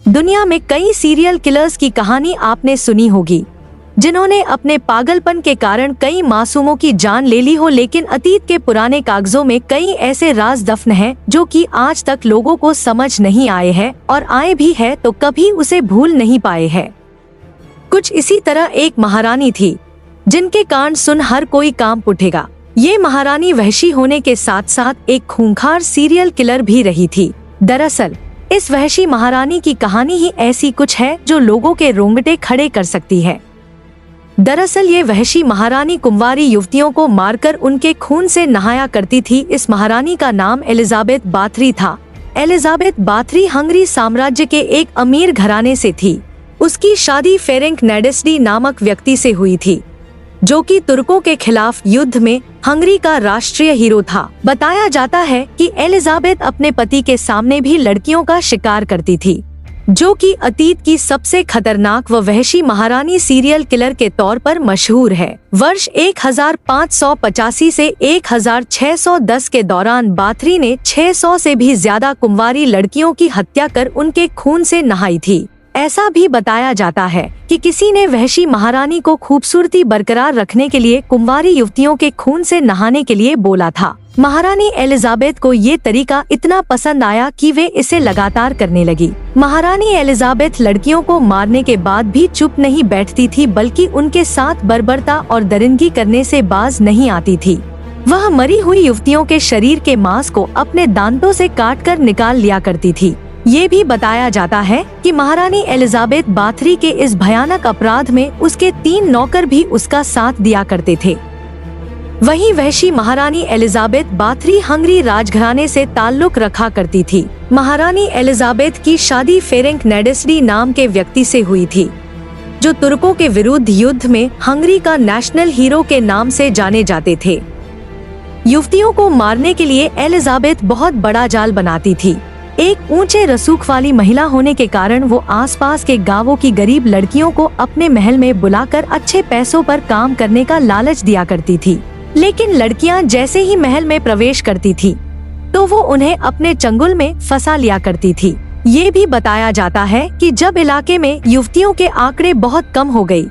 दुनिया में कई सीरियल किलर्स की कहानी आपने सुनी होगी, जिन्होंने अपने पागलपन के कारण कई मासूमों की जान ले ली हो, लेकिन अतीत के पुराने कागजों में कई ऐसे राज दफन हैं जो कि आज तक लोगों को समझ नहीं आए हैं, और आए भी है तो कभी उसे भूल नहीं पाए हैं। कुछ इसी तरह एक महारानी थी जिनके कांड सुन हर कोई कांप उठेगा। ये महारानी वहशी होने के साथ साथ एक खूंखार सीरियल किलर भी रही थी। दरअसल इस वहशी महारानी की कहानी ही ऐसी कुछ है जो लोगों के रोंगटे खड़े कर सकती है। दरअसल ये वहशी महारानी कुंवारी युवतियों को मारकर उनके खून से नहाया करती थी। इस महारानी का नाम एलिजाबेथ बाथरी था। एलिजाबेथ बाथरी हंगरी साम्राज्य के एक अमीर घराने से थी। उसकी शादी फेरेंक नेडेस्डी नामक व्यक्ति से हुई थी, जो कि तुर्कों के खिलाफ युद्ध में हंगरी का राष्ट्रीय हीरो था। बताया जाता है कि एलिजाबेथ अपने पति के सामने भी लड़कियों का शिकार करती थी, जो कि अतीत की सबसे खतरनाक व वहशी महारानी सीरियल किलर के तौर पर मशहूर है। वर्ष 1585 से 1610 के दौरान बाथरी ने 600 से भी ज्यादा कुंवारी लड़कियों की हत्या कर उनके खून से नहाई थी। ऐसा भी बताया जाता है कि किसी ने वहशी महारानी को खूबसूरती बरकरार रखने के लिए कुंवारी युवतियों के खून से नहाने के लिए बोला था। महारानी एलिजाबेथ को ये तरीका इतना पसंद आया कि वे इसे लगातार करने लगी। महारानी एलिजाबेथ लड़कियों को मारने के बाद भी चुप नहीं बैठती थी, बल्कि उनके साथ बर्बरता और दरिंदगी करने से बाज नहीं आती थी। वह मरी हुई युवतियों के शरीर के मांस को अपने दांतों से काटकर निकाल लिया करती थी। ये भी बताया जाता है कि महारानी एलिजाबेथ बाथरी के इस भयानक अपराध में उसके 3 नौकर भी उसका साथ दिया करते थे। वहीं वहशी महारानी एलिजाबेथ बाथरी हंगरी राजघराने से ताल्लुक रखा करती थी। महारानी एलिजाबेथ की शादी फेरेंक नेडेस्डी नाम के व्यक्ति से हुई थी, जो तुर्कों के विरुद्ध युद्ध में हंगरी का नेशनल हीरो के नाम से जाने जाते थे। युवतियों को मारने के लिए एलिजाबेथ बहुत बड़ा जाल बनाती थी। एक ऊंचे रसूख वाली महिला होने के कारण वो आसपास के गांवों की गरीब लड़कियों को अपने महल में बुलाकर अच्छे पैसों पर काम करने का लालच दिया करती थी। लेकिन लड़कियां जैसे ही महल में प्रवेश करती थी तो वो उन्हें अपने चंगुल में फंसा लिया करती थी। ये भी बताया जाता है कि जब इलाके में युवतियों के आंकड़े बहुत कम हो गई,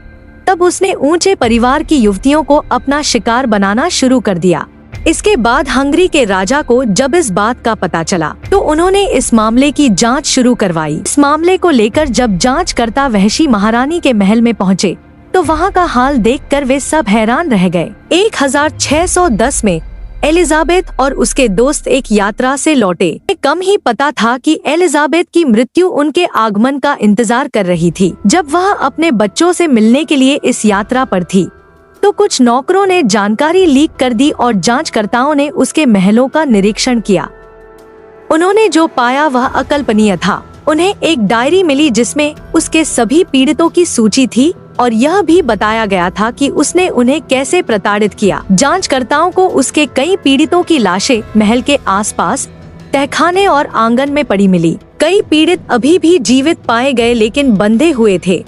तब उसने ऊंचे परिवार की युवतियों को अपना शिकार बनाना शुरू कर दिया। इसके बाद हंगरी के राजा को जब इस बात का पता चला तो उन्होंने इस मामले की जांच शुरू करवाई। इस मामले को लेकर जब जांचकर्ता वहशी महारानी के महल में पहुंचे तो वहां का हाल देखकर वे सब हैरान रह गए। 1610 में एलिजाबेथ और उसके दोस्त एक यात्रा से लौटे। कम ही पता था कि एलिजाबेथ की मृत्यु उनके आगमन का इंतजार कर रही थी। जब वह अपने बच्चों से मिलने के लिए इस यात्रा पर थी तो कुछ नौकरों ने जानकारी लीक कर दी और जांचकर्ताओं ने उसके महलों का निरीक्षण किया। उन्होंने जो पाया वह अकल्पनीय था। उन्हें एक डायरी मिली जिसमें उसके सभी पीड़ितों की सूची थी और यह भी बताया गया था कि उसने उन्हें कैसे प्रताड़ित किया। जांचकर्ताओं को उसके कई पीड़ितों की लाशें महल के आसपास तहखाने और आंगन में पड़ी मिली। कई पीड़ित अभी भी जीवित पाए गए लेकिन बंधे हुए थे।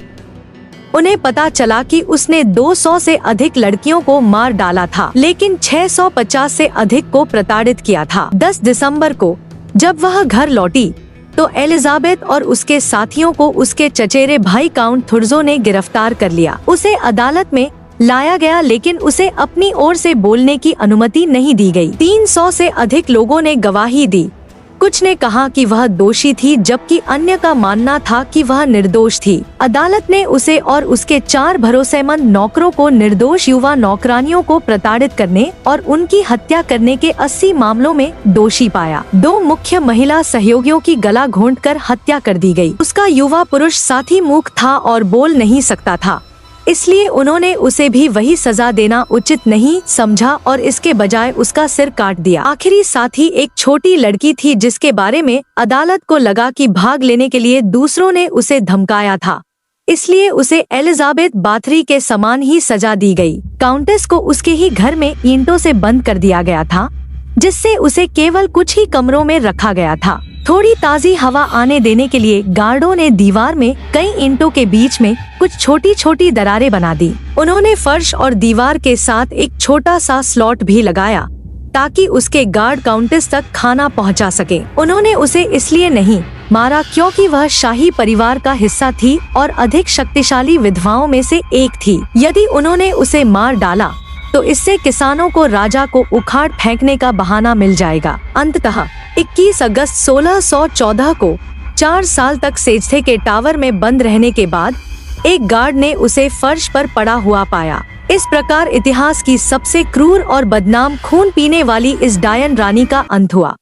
उन्हें पता चला कि उसने 200 से अधिक लड़कियों को मार डाला था, लेकिन 650 से अधिक को प्रताड़ित किया था। 10 दिसंबर को जब वह घर लौटी तो एलिजाबेथ और उसके साथियों को उसके चचेरे भाई काउंट थुर्जो ने गिरफ्तार कर लिया। उसे अदालत में लाया गया, लेकिन उसे अपनी ओर से बोलने की अनुमति नहीं दी गई। 300 से अधिक लोगों ने गवाही दी। कुछ ने कहा कि वह दोषी थी, जबकि अन्य का मानना था कि वह निर्दोष थी। अदालत ने उसे और उसके 4 भरोसेमंद नौकरों को निर्दोष युवा नौकरानियों को प्रताड़ित करने और उनकी हत्या करने के 80 मामलों में दोषी पाया। 2 मुख्य महिला सहयोगियों की गला घोंटकर हत्या कर दी गई। उसका युवा पुरुष साथी मूक था और बोल नहीं सकता था, इसलिए उन्होंने उसे भी वही सजा देना उचित नहीं समझा और इसके बजाय उसका सिर काट दिया। आखिरी साथी एक छोटी लड़की थी जिसके बारे में अदालत को लगा कि भाग लेने के लिए दूसरों ने उसे धमकाया था, इसलिए उसे एलिजाबेथ बाथरी के समान ही सजा दी गई। काउंटेस को उसके ही घर में ईंटों से बंद कर दिया गया था, जिससे उसे केवल कुछ ही कमरों में रखा गया था। थोड़ी ताज़ी हवा आने देने के लिए गार्डों ने दीवार में कई ईंटों के बीच में कुछ छोटी छोटी दरारें बना दी। उन्होंने फर्श और दीवार के साथ एक छोटा सा स्लॉट भी लगाया ताकि उसके गार्ड काउंटेस तक खाना पहुंचा सके। उन्होंने उसे इसलिए नहीं मारा क्योंकि वह शाही परिवार का हिस्सा थी और अधिक शक्तिशाली विधवाओं में से एक थी। यदि उन्होंने उसे मार डाला तो इससे किसानों को राजा को उखाड़ फेंकने का बहाना मिल जाएगा। अंततः 21 अगस्त 1614 को 4 साल तक सेजथे के टावर में बंद रहने के बाद एक गार्ड ने उसे फर्श पर पड़ा हुआ पाया। इस प्रकार इतिहास की सबसे क्रूर और बदनाम खून पीने वाली इस डायन रानी का अंत हुआ।